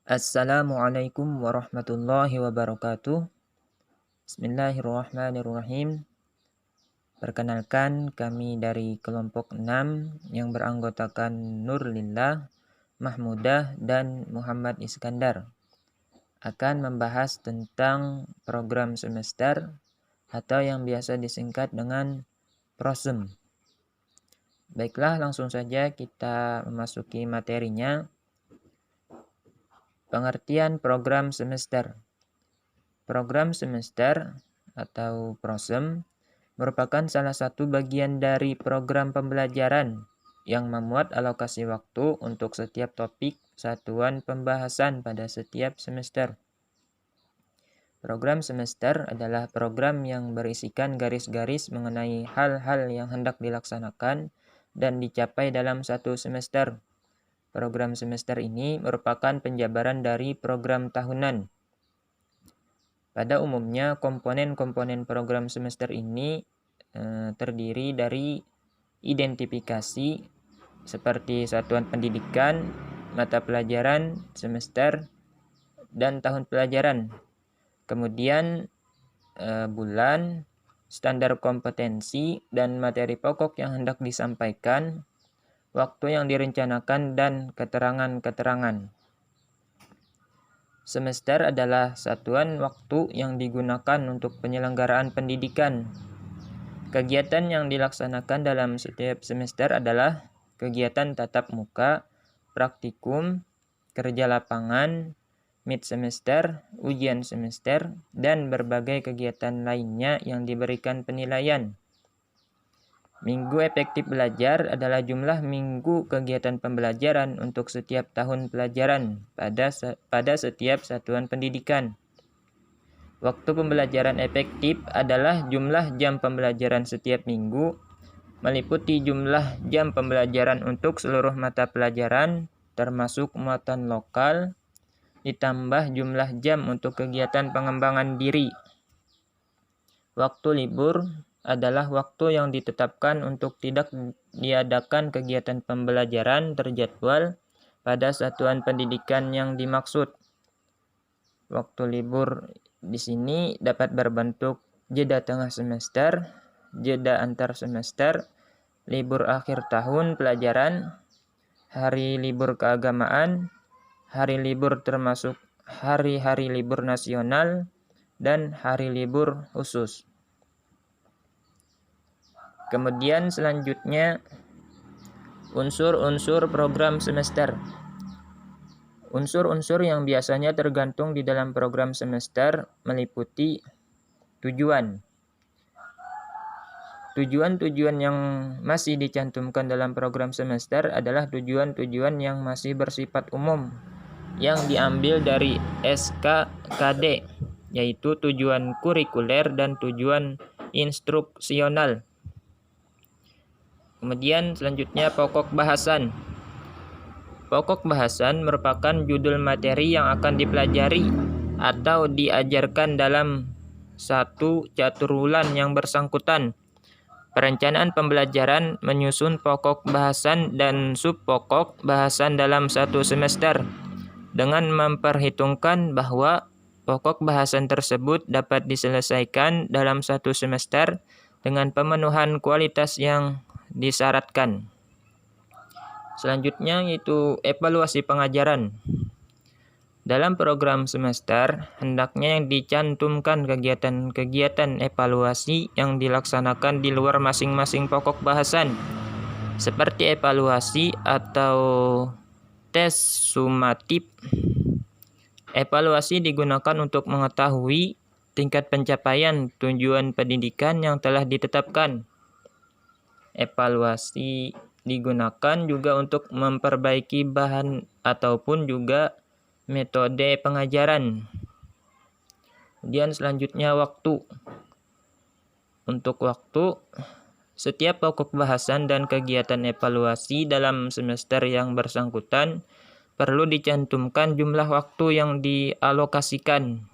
Assalamualaikum warahmatullahi wabarakatuh. Bismillahirrahmanirrahim. Perkenalkan, kami dari kelompok 6 yang beranggotakan Nurlillah, Mahmudah, dan Muhammad Iskandar akan membahas tentang program semester atau yang biasa disingkat dengan PROSEM. Baiklah, langsung saja kita memasuki materinya. Pengertian program semester. Program semester atau PROSEM merupakan salah satu bagian dari program pembelajaran yang memuat alokasi waktu untuk setiap topik satuan pembahasan pada setiap semester. Program semester adalah program yang berisikan garis-garis mengenai hal-hal yang hendak dilaksanakan dan dicapai dalam satu semester. Program semester ini merupakan penjabaran dari program tahunan. Pada umumnya, komponen-komponen program semester ini terdiri dari identifikasi seperti satuan pendidikan, mata pelajaran, semester, dan tahun pelajaran. Kemudian bulan, standar kompetensi, dan materi pokok yang hendak disampaikan, waktu yang direncanakan, dan keterangan-keterangan. Semester adalah satuan waktu yang digunakan untuk penyelenggaraan pendidikan. Kegiatan yang dilaksanakan dalam setiap semester adalah kegiatan tatap muka, praktikum, kerja lapangan, mid semester, ujian semester, dan berbagai kegiatan lainnya yang diberikan penilaian. Minggu efektif belajar adalah jumlah minggu kegiatan pembelajaran untuk setiap tahun pelajaran pada setiap satuan pendidikan. Waktu pembelajaran efektif adalah jumlah jam pembelajaran setiap minggu, meliputi jumlah jam pembelajaran untuk seluruh mata pelajaran, termasuk muatan lokal, ditambah jumlah jam untuk kegiatan pengembangan diri. Waktu libur adalah waktu yang ditetapkan untuk tidak diadakan kegiatan pembelajaran terjadwal pada satuan pendidikan yang dimaksud. Waktu libur di sini dapat berbentuk jeda tengah semester, jeda antar semester, libur akhir tahun pelajaran, hari libur keagamaan, hari libur termasuk hari-hari libur nasional, dan hari libur khusus. Kemudian selanjutnya unsur-unsur program semester. Unsur-unsur yang biasanya tergantung di dalam program semester meliputi tujuan. Tujuan-tujuan yang masih dicantumkan dalam program semester adalah tujuan-tujuan yang masih bersifat umum yang diambil dari SKKD, yaitu tujuan kurikuler dan tujuan instruksional. Kemudian selanjutnya pokok bahasan. Pokok bahasan merupakan judul materi yang akan dipelajari atau diajarkan dalam satu caturwulan yang bersangkutan. Perencanaan pembelajaran menyusun pokok bahasan dan subpokok bahasan dalam satu semester dengan memperhitungkan bahwa pokok bahasan tersebut dapat diselesaikan dalam satu semester dengan pemenuhan kualitas yang disyaratkan. Selanjutnya yaitu evaluasi pengajaran. Dalam program semester, hendaknya yang dicantumkan kegiatan-kegiatan evaluasi yang dilaksanakan di luar masing-masing pokok bahasan, seperti evaluasi atau tes sumatif. Evaluasi digunakan untuk mengetahui tingkat pencapaian tujuan pendidikan yang telah ditetapkan. Evaluasi digunakan juga untuk memperbaiki bahan ataupun juga metode pengajaran. Kemudian selanjutnya waktu. Untuk waktu, setiap pokok bahasan dan kegiatan evaluasi dalam semester yang bersangkutan perlu dicantumkan jumlah waktu yang dialokasikan,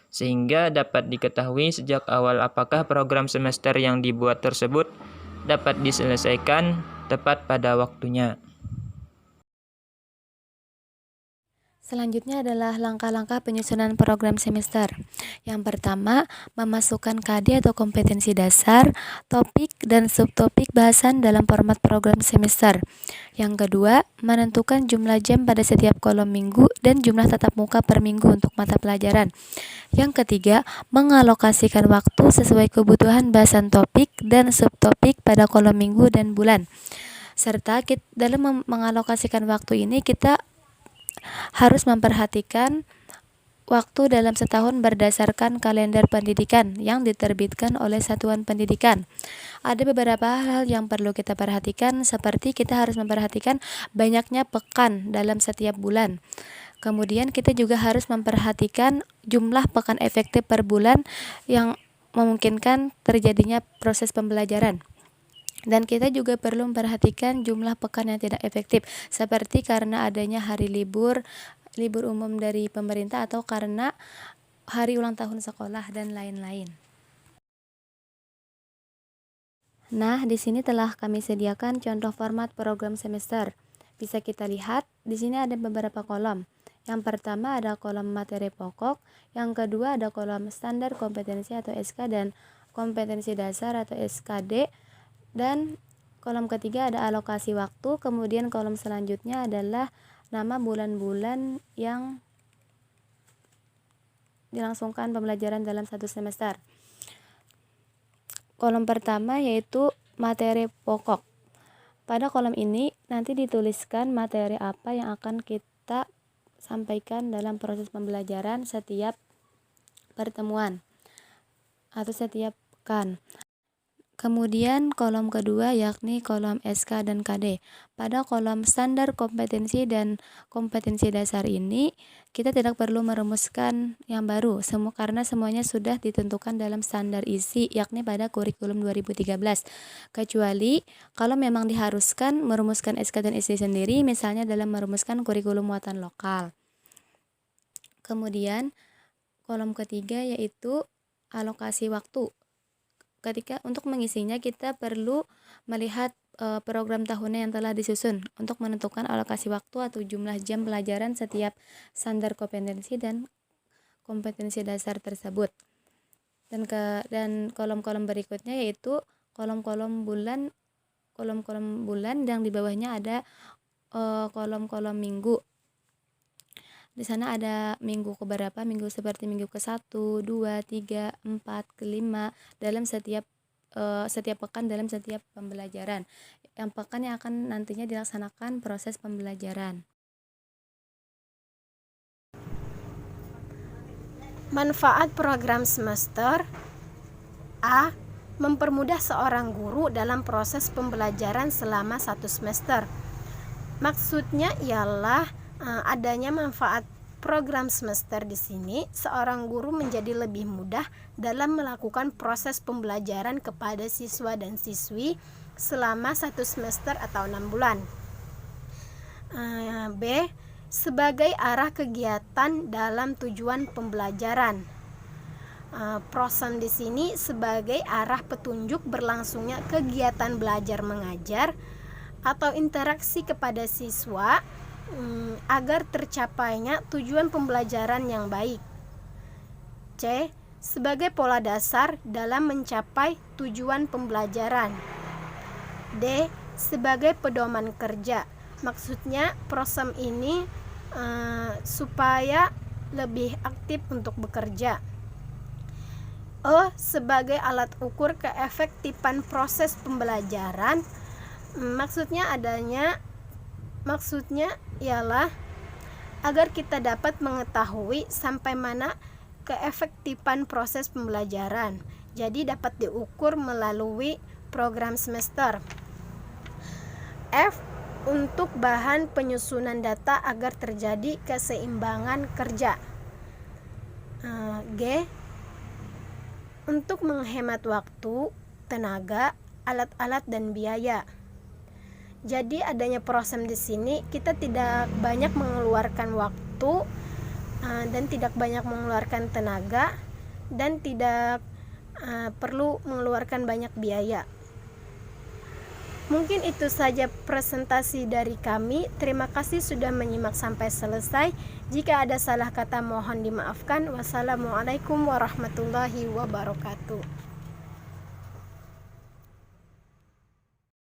sehingga dapat diketahui sejak awal apakah program semester yang dibuat tersebut dapat diselesaikan tepat pada waktunya. Selanjutnya adalah langkah-langkah penyusunan program semester. Yang pertama, memasukkan KD atau kompetensi dasar, topik, dan subtopik bahasan dalam format program semester. Yang kedua, menentukan jumlah jam pada setiap kolom minggu dan jumlah tatap muka per minggu untuk mata pelajaran. Yang ketiga, mengalokasikan waktu sesuai kebutuhan bahasan topik dan subtopik pada kolom minggu dan bulan. Serta dalam mengalokasikan waktu ini kita harus memperhatikan waktu dalam setahun berdasarkan kalender pendidikan yang diterbitkan oleh satuan pendidikan. Ada beberapa hal yang perlu kita perhatikan, seperti kita harus memperhatikan banyaknya pekan dalam setiap bulan. Kemudian kita juga harus memperhatikan jumlah pekan efektif per bulan yang memungkinkan terjadinya proses pembelajaran. Dan kita juga perlu memperhatikan jumlah pekan yang tidak efektif, seperti karena adanya hari libur umum dari pemerintah atau karena hari ulang tahun sekolah dan lain-lain. Nah, di sini telah kami sediakan contoh format program semester. Bisa kita lihat, di sini ada beberapa kolom. Yang pertama ada kolom materi pokok, yang kedua ada kolom standar kompetensi atau SK dan kompetensi dasar atau SKD, dan kolom ketiga ada alokasi waktu. Kemudian kolom selanjutnya adalah nama bulan-bulan yang dilangsungkan pembelajaran dalam satu semester. Kolom pertama yaitu materi pokok. Pada kolom ini nanti dituliskan materi apa yang akan kita sampaikan dalam proses pembelajaran setiap pertemuan atau setiap pekan. Kemudian kolom kedua yakni kolom SK dan KD. Pada kolom standar kompetensi dan kompetensi dasar ini kita tidak perlu merumuskan yang baru karena semuanya sudah ditentukan dalam standar isi yakni pada kurikulum 2013. Kecuali kalau memang diharuskan merumuskan SK dan SD sendiri, misalnya dalam merumuskan kurikulum muatan lokal. Kemudian kolom ketiga yaitu alokasi waktu. Ketika untuk mengisinya kita perlu melihat program tahunan yang telah disusun untuk menentukan alokasi waktu atau jumlah jam pelajaran setiap standar kompetensi dan kompetensi dasar tersebut. Dan kolom-kolom berikutnya yaitu kolom-kolom bulan yang di bawahnya ada kolom-kolom minggu. Di sana ada minggu keberapa, minggu seperti minggu ke-1, 2, 3, 4, ke-5 dalam setiap pekan dalam setiap pembelajaran. Yang pekan yang akan nantinya dilaksanakan proses pembelajaran. Manfaat program semester. A. Mempermudah seorang guru dalam proses pembelajaran selama satu semester. Maksudnya ialah adanya manfaat program semester di sini, seorang guru menjadi lebih mudah dalam melakukan proses pembelajaran kepada siswa dan siswi selama satu semester atau 6 bulan. B. Sebagai arah kegiatan dalam tujuan pembelajaran. Program di sini sebagai arah petunjuk berlangsungnya kegiatan belajar mengajar atau interaksi kepada siswa agar tercapainya tujuan pembelajaran yang baik. C. Sebagai pola dasar dalam mencapai tujuan pembelajaran. D. Sebagai pedoman kerja. Maksudnya program ini supaya lebih aktif untuk bekerja. E. Sebagai alat ukur keefektifan proses pembelajaran. Maksudnya ialah agar kita dapat mengetahui sampai mana keefektifan proses pembelajaran. Jadi dapat diukur melalui program semester. F. Untuk bahan penyusunan data agar terjadi keseimbangan kerja. G. Untuk menghemat waktu, tenaga, alat-alat dan biaya. Jadi adanya program di sini kita tidak banyak mengeluarkan waktu dan tidak banyak mengeluarkan tenaga dan tidak perlu mengeluarkan banyak biaya. Mungkin itu saja presentasi dari kami. Terima kasih sudah menyimak sampai selesai. Jika ada salah kata mohon dimaafkan. Wassalamualaikum warahmatullahi wabarakatuh.